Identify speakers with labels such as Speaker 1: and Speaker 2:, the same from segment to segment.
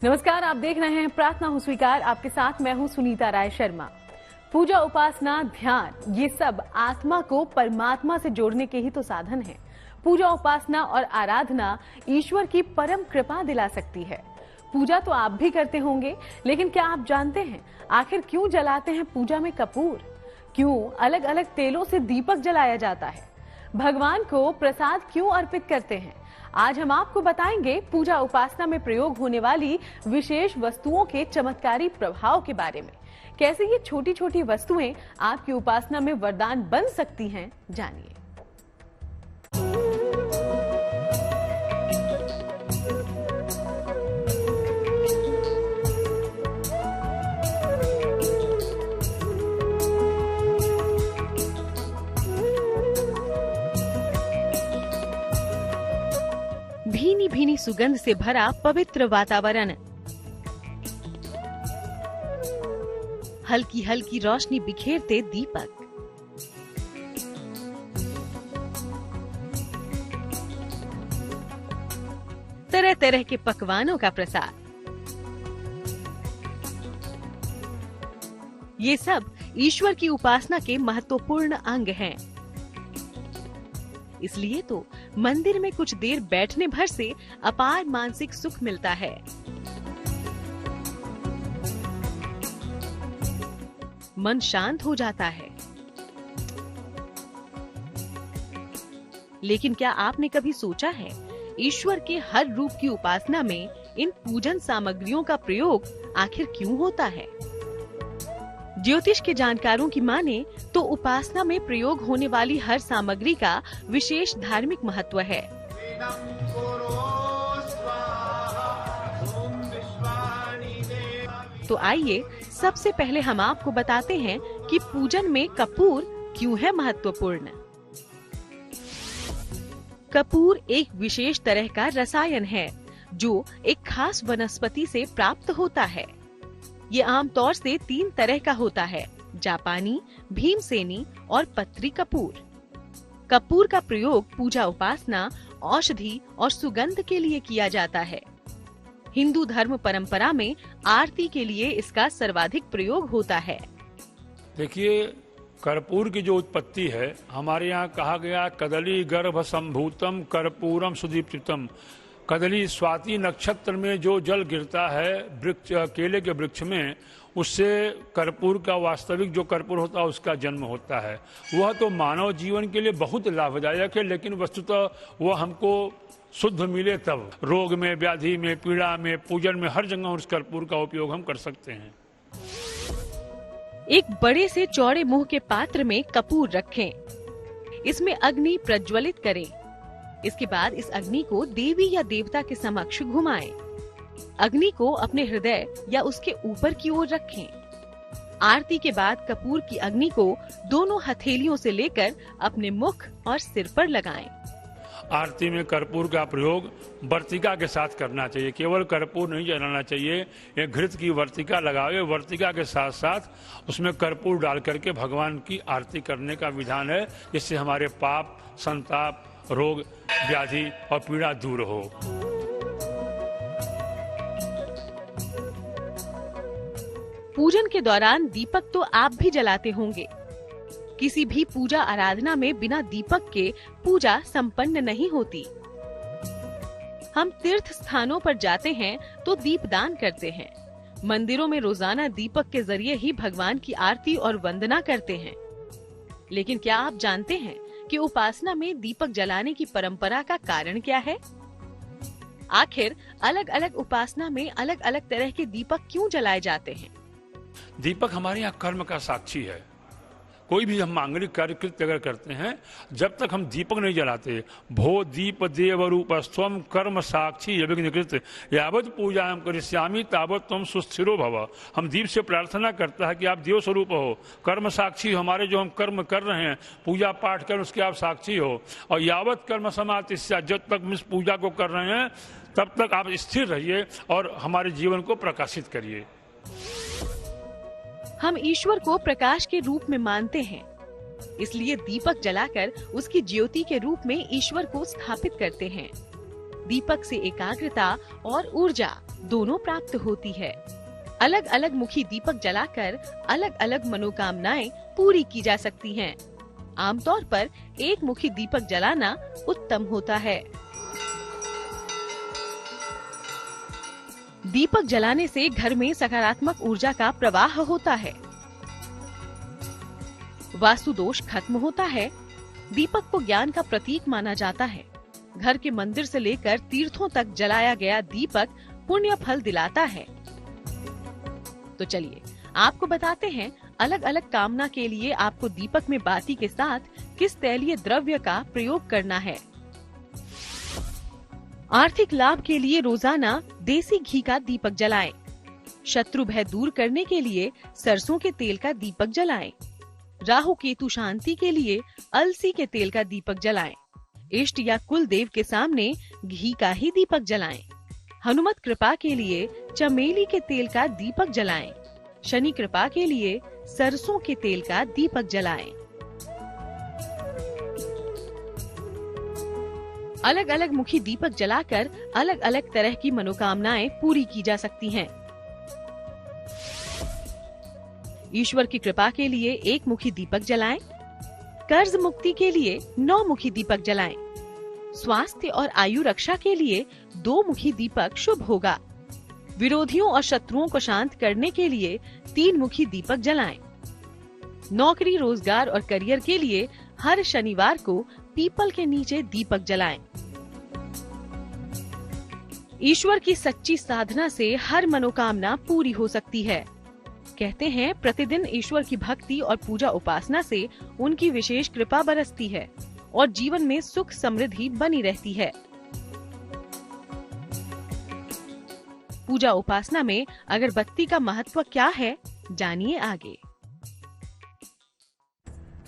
Speaker 1: नमस्कार, आप देख रहे हैं प्रार्थना हो स्वीकार। आपके साथ मैं हूं सुनीता राय शर्मा। पूजा, उपासना, ध्यान, ये सब आत्मा को परमात्मा से जोड़ने के ही तो साधन हैं। पूजा, उपासना और आराधना ईश्वर की परम कृपा दिला सकती है। पूजा तो आप भी करते होंगे, लेकिन क्या आप जानते हैं आखिर क्यों जलाते हैं पूजा में कपूर? क्यों अलग अलग तेलों से दीपक जलाया जाता है? भगवान को प्रसाद क्यों अर्पित करते हैं? आज हम आपको बताएंगे पूजा उपासना में प्रयोग होने वाली विशेष वस्तुओं के चमत्कारी प्रभाव के बारे में। कैसे ये छोटी छोटी वस्तुएं आपकी उपासना में वरदान बन सकती हैं, जानिए। भीनी भीनी सुगंध से भरा पवित्र वातावरण, हल्की हल्की रोशनी बिखेरते दीपक, तरह तरह के पकवानों का प्रसाद, ये सब ईश्वर की उपासना के महत्वपूर्ण अंग हैं। इसलिए तो मंदिर में कुछ देर बैठने भर से अपार मानसिक सुख मिलता है। मन शांत हो जाता है। लेकिन क्या आपने कभी सोचा है ईश्वर के हर रूप की उपासना में इन पूजन सामग्रियों का प्रयोग आखिर क्यों होता है? ज्योतिष के जानकारों की माने तो उपासना में प्रयोग होने वाली हर सामग्री का विशेष धार्मिक महत्व है। तो आइए सबसे पहले हम आपको बताते हैं कि पूजन में कपूर क्यों है महत्वपूर्ण। कपूर एक विशेष तरह का रसायन है जो एक खास वनस्पति से प्राप्त होता है। ये आमतौर से 3 तरह का होता है: जापानी, भीमसेनी और पत्री कपूर। कपूर का प्रयोग पूजा उपासना, औषधि और सुगंध के लिए किया जाता है। हिंदू धर्म परंपरा में आरती के लिए इसका सर्वाधिक प्रयोग होता है।
Speaker 2: देखिए, कर्पूर की जो उत्पत्ति है, हमारे यहाँ कहा गया कदली गर्भ संभूतम कर्पूरम सुदीप्तितम। कदली स्वाति नक्षत्र में जो जल गिरता है वृक्ष, केले के वृक्ष में, उससे कर्पूर का वास्तविक जो कर्पूर होता है उसका जन्म होता है। वह तो मानव जीवन के लिए बहुत लाभदायक है, लेकिन वस्तुतः वह हमको शुद्ध मिले तब। रोग में, व्याधि में, पीड़ा में, पूजन में, हर जगह उस कर्पूर का उपयोग हम कर सकते हैं।
Speaker 1: एक बड़े से चौड़े मुंह के पात्र में कपूर रखें। इसमें अग्नि प्रज्वलित करें। इसके बाद इस अग्नि को देवी या देवता के समक्ष घुमाएं। अग्नि को अपने हृदय या उसके ऊपर की ओर रखें। आरती के बाद कपूर की अग्नि को दोनों हथेलियों से लेकर अपने मुख और सिर पर लगाएं।
Speaker 2: आरती में कर्पूर का प्रयोग वर्तिका के साथ करना चाहिए। केवल कर्पूर नहीं जलाना चाहिए। एक घृत की वर्तिका लगावे, वर्तिका के साथ साथ उसमें कर्पूर डाल करके भगवान की आरती करने का विधान है, जिससे हमारे पाप, संताप, रोग, व्याधि और पीड़ा दूर हो।
Speaker 1: पूजन के दौरान दीपक तो आप भी जलाते होंगे। किसी भी पूजा आराधना में बिना दीपक के पूजा संपन्न नहीं होती। हम तीर्थ स्थानों पर जाते हैं तो दीपदान करते हैं। मंदिरों में रोजाना दीपक के जरिए ही भगवान की आरती और वंदना करते हैं। लेकिन क्या आप जानते हैं कि उपासना में दीपक जलाने की परंपरा का कारण क्या है? आखिर अलग अलग उपासना में अलग अलग तरह के दीपक क्यों जलाए जाते हैं?
Speaker 2: दीपक हमारे यहाँ कर्म का साक्षी है। कोई भी हम मांगलिक कार्य कृत्य अगर करते हैं, जब तक हम दीपक नहीं जलाते, भो दीप देव रूप स्वम कर्म साक्षी यविघ्नकृत यावत पूजाम करिष्यामि तावत त्वं सुस्थिरो भव। हम दीप से प्रार्थना करता है कि आप देव स्वरूप हो, कर्म साक्षी हो, हमारे जो हम कर्म कर रहे हैं, पूजा पाठ कर, उसके आप साक्षी हो। और यावत कर्म समातिस्या, जब तक हम इस पूजा को कर रहे हैं तब तक आप स्थिर रहिए और हमारे जीवन को प्रकाशित करिए।
Speaker 1: हम ईश्वर को प्रकाश के रूप में मानते हैं, इसलिए दीपक जलाकर उसकी ज्योति के रूप में ईश्वर को स्थापित करते हैं। दीपक से एकाग्रता और ऊर्जा दोनों प्राप्त होती है। अलग अलग मुखी दीपक जलाकर अलग अलग मनोकामनाएं पूरी की जा सकती हैं। आमतौर पर एक मुखी दीपक जलाना उत्तम होता है। दीपक जलाने से घर में सकारात्मक ऊर्जा का प्रवाह होता है, वास्तु दोष खत्म होता है। दीपक को ज्ञान का प्रतीक माना जाता है। घर के मंदिर से लेकर तीर्थों तक जलाया गया दीपक पुण्य फल दिलाता है। तो चलिए आपको बताते हैं अलग अलग कामना के लिए आपको दीपक में बाती के साथ किस तैलीय द्रव्य का प्रयोग करना है। आर्थिक लाभ के लिए रोजाना देसी घी का दीपक जलाएं। शत्रु भय दूर करने के लिए सरसों के तेल का दीपक जलाएं। राहु केतु शांति के लिए अलसी के तेल का दीपक जलाएं। इष्ट या कुल देव के सामने घी का ही दीपक जलाएं। हनुमत कृपा के लिए चमेली के तेल का दीपक जलाएं। शनि कृपा के लिए सरसों के तेल का दीपक जलाएं। अलग अलग मुखी दीपक जलाकर अलग अलग तरह की मनोकामनाएं पूरी की जा सकती हैं। ईश्वर की कृपा के लिए एक मुखी दीपक जलाएं। कर्ज मुक्ति के लिए 9 मुखी दीपक जलाएं। स्वास्थ्य और आयु रक्षा के लिए 2 मुखी दीपक शुभ होगा। विरोधियों और शत्रुओं को शांत करने के लिए 3 मुखी दीपक जलाएं। नौकरी, रोजगार और करियर के लिए हर शनिवार को पीपल के नीचे दीपक जलाएं। ईश्वर की सच्ची साधना से हर मनोकामना पूरी हो सकती है। कहते हैं प्रतिदिन ईश्वर की भक्ति और पूजा उपासना से उनकी विशेष कृपा बरसती है और जीवन में सुख समृद्धि बनी रहती है। पूजा उपासना में अगरबत्ती का महत्व क्या है, जानिए आगे।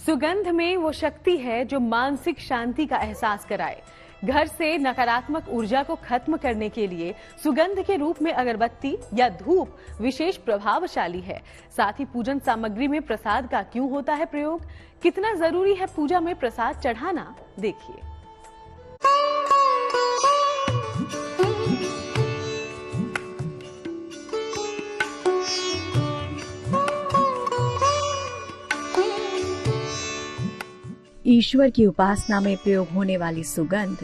Speaker 1: सुगंध में वो शक्ति है जो मानसिक शांति का एहसास कराए। घर से नकारात्मक ऊर्जा को खत्म करने के लिए सुगंध के रूप में अगरबत्ती या धूप विशेष प्रभावशाली है। साथ ही पूजन सामग्री में प्रसाद का क्यों होता है प्रयोग, कितना जरूरी है पूजा में प्रसाद चढ़ाना, देखिए।
Speaker 3: ईश्वर की उपासना में प्रयोग होने वाली सुगंध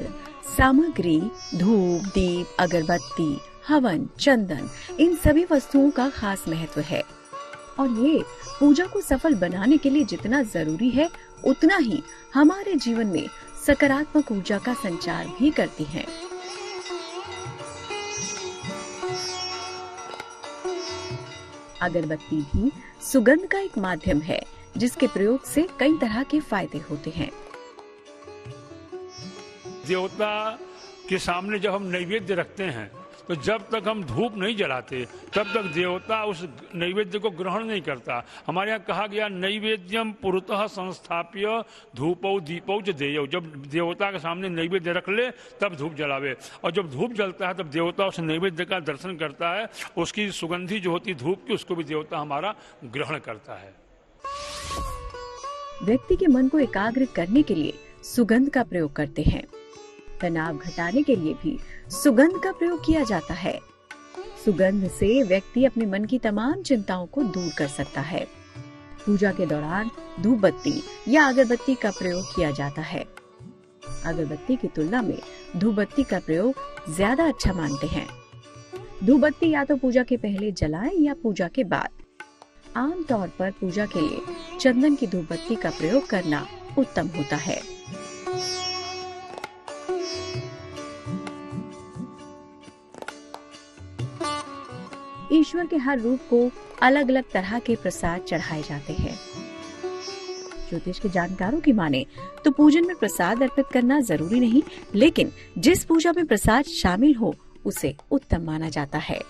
Speaker 3: सामग्री धूप, दीप, अगरबत्ती, हवन, चंदन, इन सभी वस्तुओं का खास महत्व है और ये पूजा को सफल बनाने के लिए जितना जरूरी है उतना ही हमारे जीवन में सकारात्मक ऊर्जा का संचार भी करती हैं। अगरबत्ती भी सुगंध का एक माध्यम है जिसके प्रयोग से कई तरह के फायदे होते हैं।
Speaker 2: देवता के सामने जब हम नैवेद्य रखते हैं तो जब तक हम धूप नहीं जलाते तब तक देवता उस नैवेद्य को ग्रहण नहीं करता। हमारे यहाँ कहा गया नैवेद्यम पुरतः संस्थाप्य धूपौ दीपौ च देयौ। जब देवता के सामने नैवेद्य रख ले तब धूप जलावे, और जब धूप जलता है तब देवता उस नैवेद्य का दर्शन करता है। उसकी सुगंधी जो होती धूप की, उसको भी देवता हमारा ग्रहण करता है।
Speaker 3: व्यक्ति के मन को एकाग्र करने के लिए सुगंध का प्रयोग करते हैं। तनाव घटाने के लिए भी सुगंध का प्रयोग किया जाता है। सुगंध से व्यक्ति अपने मन की तमाम चिंताओं को दूर कर सकता है। पूजा के दौरान धूप बत्ती या अगरबत्ती का प्रयोग किया जाता है। अगरबत्ती की तुलना में धूप बत्ती का प्रयोग ज्यादा अच्छा मानते हैं। धूप बत्ती या तो पूजा के पहले जलाएं या पूजा के बाद। आमतौर पर पूजा के लिए चंदन की धूप बत्ती का प्रयोग करना उत्तम होता है। ईश्वर के हर रूप को अलग अलग तरह के प्रसाद चढ़ाए जाते हैं। ज्योतिष के जानकारों की माने तो पूजन में प्रसाद अर्पित करना जरूरी नहीं, लेकिन जिस पूजा में प्रसाद शामिल हो उसे उत्तम माना जाता है।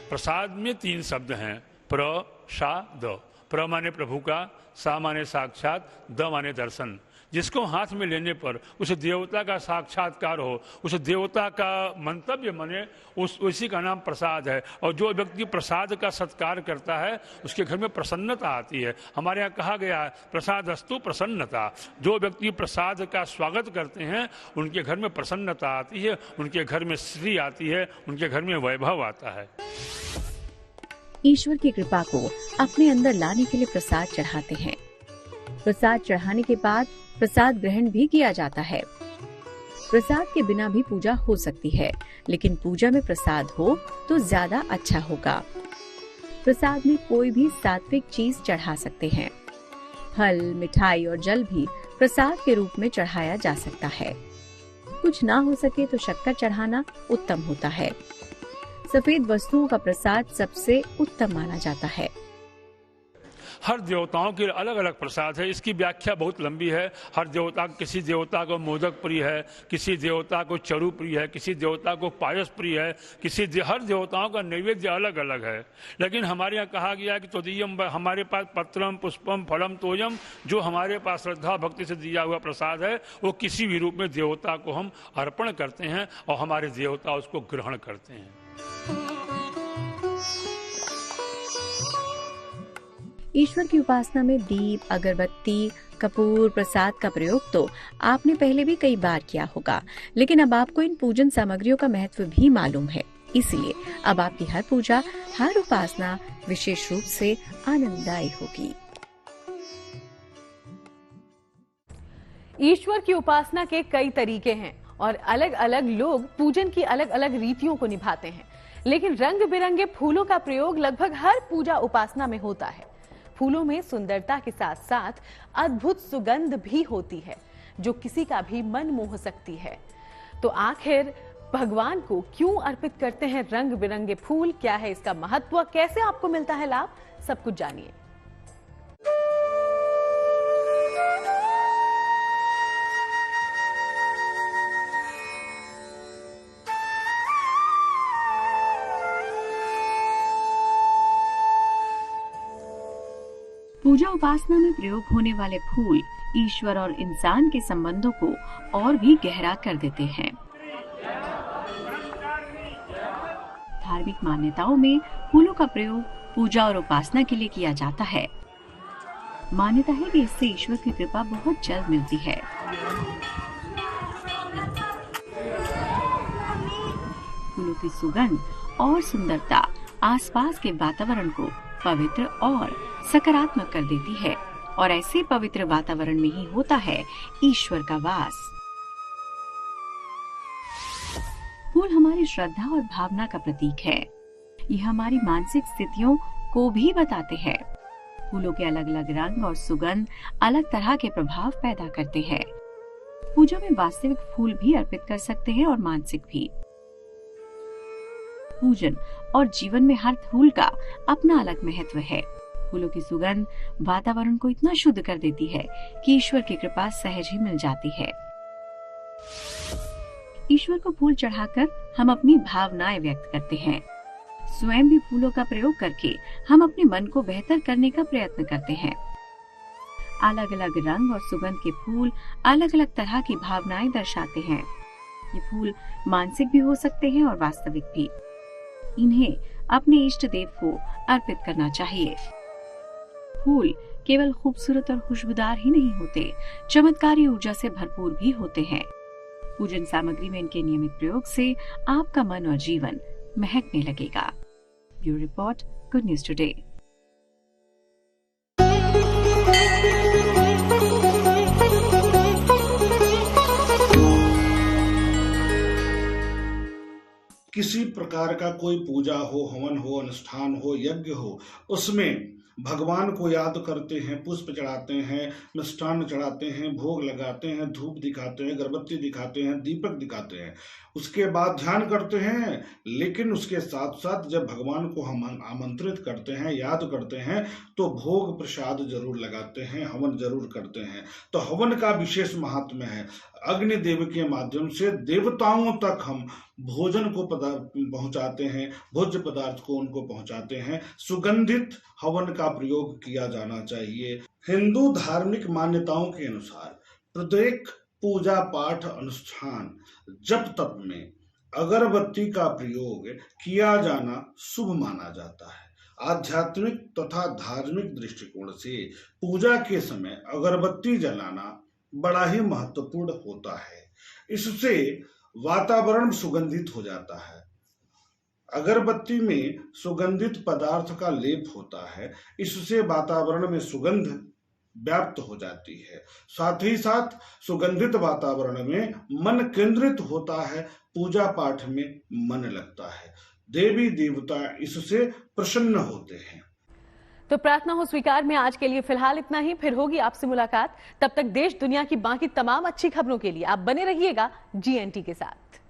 Speaker 2: प्रसाद में 3 शब्द हैं, प्रसाद। प्र माने प्रभु का, सा माने साक्षात, द माने दर्शन। जिसको हाथ में लेने पर उस देवता का साक्षात्कार हो, उस देवता का मंतव्य बने, उसी का नाम प्रसाद है। और जो व्यक्ति प्रसाद का सत्कार करता है उसके घर में प्रसन्नता आती है। हमारे यहाँ कहा गया है प्रसादस्तु प्रसन्नता। जो व्यक्ति प्रसाद का स्वागत करते हैं उनके घर में प्रसन्नता आती है, उनके घर में श्री आती है, उनके घर में वैभव आता है।
Speaker 3: ईश्वर की कृपा को अपने अंदर लाने के लिए प्रसाद चढ़ाते हैं। प्रसाद चढ़ाने के बाद प्रसाद ग्रहण भी किया जाता है। प्रसाद के बिना भी पूजा हो सकती है, लेकिन पूजा में प्रसाद हो तो ज्यादा अच्छा होगा। प्रसाद में कोई भी सात्विक चीज चढ़ा सकते हैं। फल, मिठाई और जल भी प्रसाद के रूप में चढ़ाया जा सकता है। कुछ ना हो सके तो शक्कर चढ़ाना उत्तम होता है। सफेद वस्तुओं का प्रसाद सबसे उत्तम माना जाता है।
Speaker 2: हर देवताओं के अलग अलग प्रसाद है, इसकी व्याख्या बहुत लंबी है। हर देवता, किसी देवता को मोदक प्रिय है, किसी देवता को चरु प्रिय है, किसी देवता को पायस प्रिय है, हर देवताओं का नैवेद्य अलग अलग है। लेकिन हमारे यहाँ कहा गया है कि तोदीयम, हमारे पास पत्रम पुष्पम फलम तोयम, जो हमारे पास श्रद्धा भक्ति से दिया हुआ प्रसाद है वो किसी भी रूप में देवता को हम अर्पण करते हैं और हमारे देवता उसको ग्रहण करते हैं।
Speaker 3: ईश्वर की उपासना में दीप, अगरबत्ती, कपूर, प्रसाद का प्रयोग तो आपने पहले भी कई बार किया होगा, लेकिन अब आपको इन पूजन सामग्रियों का महत्व भी मालूम है। इसलिए अब आपकी हर पूजा, हर उपासना विशेष रूप से आनंददायी होगी।
Speaker 1: ईश्वर की उपासना के कई तरीके हैं और अलग अलग लोग पूजन की अलग अलग रीतियों को निभाते हैं, लेकिन रंग बिरंगे फूलों का प्रयोग लगभग हर पूजा उपासना में होता है। फूलों में सुंदरता के साथ साथ अद्भुत सुगंध भी होती है जो किसी का भी मन मोह सकती है। तो आखिर भगवान को क्यों अर्पित करते हैं रंग बिरंगे फूल? क्या है इसका महत्व? कैसे आपको मिलता है लाभ? सब कुछ जानिए।
Speaker 3: पूजा उपासना में प्रयोग होने वाले फूल ईश्वर और इंसान के संबंधों को और भी गहरा कर देते हैं। धार्मिक मान्यताओं में फूलों का प्रयोग पूजा और उपासना के लिए किया जाता है। मान्यता है कि इससे ईश्वर की कृपा बहुत जल्द मिलती है। फूलों की सुगंध और सुंदरता आसपास के वातावरण को पवित्र और सकारात्मक कर देती है, और ऐसे पवित्र वातावरण में ही होता है ईश्वर का वास। फूल हमारी श्रद्धा और भावना का प्रतीक है। यह हमारी मानसिक स्थितियों को भी बताते हैं। फूलों के अलग अलग रंग और सुगंध अलग तरह के प्रभाव पैदा करते हैं। पूजा में वास्तविक फूल भी अर्पित कर सकते हैं और मानसिक भी। पूजन और जीवन में हर फूल का अपना अलग महत्व है। फूलों की सुगंध वातावरण को इतना शुद्ध कर देती है कि ईश्वर की कृपा सहज ही मिल जाती है। ईश्वर को फूल चढ़ाकर हम अपनी भावनाएं व्यक्त करते हैं। स्वयं भी फूलों का प्रयोग करके हम अपने मन को बेहतर करने का प्रयत्न करते हैं। अलग अलग रंग और सुगंध के फूल अलग अलग तरह की भावनाएं दर्शाते हैं। ये फूल मानसिक भी हो सकते हैं और वास्तविक भी। इन्हें अपने इष्ट देव को अर्पित करना चाहिए। फूल केवल खूबसूरत और खुशबूदार ही नहीं होते, चमत्कारी ऊर्जा से भरपूर भी होते हैं। पूजन सामग्री में इनके नियमित प्रयोग से आपका मन और जीवन महकने लगेगा। Bureau report, good news today.
Speaker 4: किसी प्रकार का कोई पूजा हो, हवन हो, अनुष्ठान हो, यज्ञ हो, उसमें भगवान को याद करते हैं, पुष्प चढ़ाते हैं, मिष्टान्न चढ़ाते हैं, भोग लगाते हैं, धूप दिखाते हैं, अगरबत्ती दिखाते हैं, दीपक दिखाते हैं, उसके बाद ध्यान करते हैं। लेकिन उसके साथ साथ जब भगवान को हम आमंत्रित करते हैं, याद करते हैं, तो भोग प्रसाद जरूर लगाते हैं, हवन जरूर करते हैं। तो हवन का विशेष महात्म्य है। अग्निदेव के माध्यम से देवताओं तक हम भोजन को पहुंचाते हैं, भोज्य पदार्थ को उनको पहुंचाते हैं। सुगंधित हवन का प्रयोग किया जाना चाहिए। हिंदू धार्मिक मान्यताओं के अनुसार प्रत्येक पूजा पाठ अनुष्ठान जप तप में अगरबत्ती का प्रयोग किया जाना शुभ माना जाता है। आध्यात्मिक तथा धार्मिक दृष्टिकोण से पूजा के समय अगरबत्ती जलाना बड़ा ही महत्वपूर्ण होता है। इससे वातावरण सुगंधित हो जाता है। अगरबत्ती में सुगंधित पदार्थ का लेप होता है, इससे वातावरण में सुगंध व्याप्त हो जाती है। साथ ही साथ सुगंधित वातावरण में मन केंद्रित होता है, पूजा पाठ में मन लगता है, देवी देवता इससे प्रसन्न होते हैं।
Speaker 1: तो प्रार्थना हो स्वीकार में आज के लिए फिलहाल इतना ही। फिर होगी आपसे मुलाकात। तब तक देश दुनिया की बाकी तमाम अच्छी खबरों के लिए आप बने रहिएगा GNT के साथ।